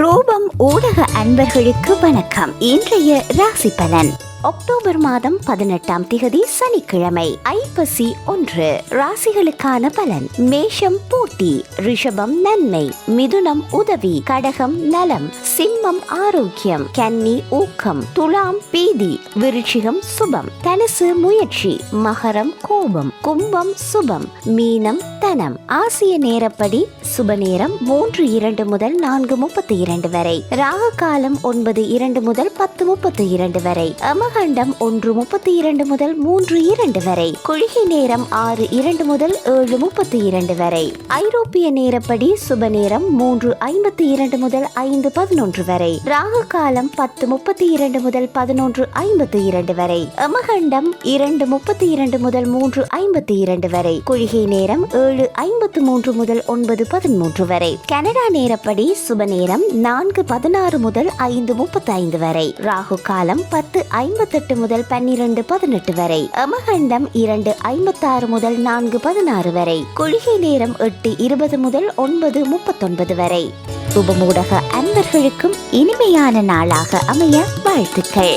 ரூபம் ஊடக அன்பர்களுக்கு வணக்கம். இன்றைய ராசி பலன் அக்டோபர் மாதம் 18ஆம் திகதி சனிக்கிழமை. ஐப்பசி 1. ராசிகளுக்கான பலன். மேஷம் போட்டி, ரிஷபம் நன்மை, மிதுனம் உதவி, கடகம் நலம், சிம்மம் ஆரோக்கியம், கன்னி ஊக்கம், துலாம் பீதி, விருச்சிகம் சுபம், தனுசு முயற்சி, மகரம் கோபம், கும்பம் சுபம், மீனம் தனம். ஆசிய நேரப்படி சுப நேரம் 3:02 முதல் 4:32 வரை, ராகு காலம் 9:02 முதல் 10:32 வரை, அமகண்டம் 1:32 முதல் 3:02 வரை, குளிகை நேரம் 6:02 முதல் 7:32 வரை. ஐரோப்பிய நேரப்படி சுப நேரம் 3:52 முதல் 5:11 வரை, ராகு காலம் 10:32 முதல் 11:52 வரை, அமகண்டம் 2:32 முதல் 3:52 வரை, குளிகை நேரம் 7:53 முதல் 9:13 வரை. கனடா நேரப்படி சுப நேரம் 4:16 முதல் 5:35 வரை, ராகு காலம் 10:58 முதல் 12:18 வரை, அமகண்டம் 2:56 முதல் 4:16 வரை, குளிகை நேரம் 8:20 முதல் 9:39 வரை. சுபமூடக அன்பர்களுக்கும் இனிமையான நாளாக அமைய வாழ்த்துக்கள்.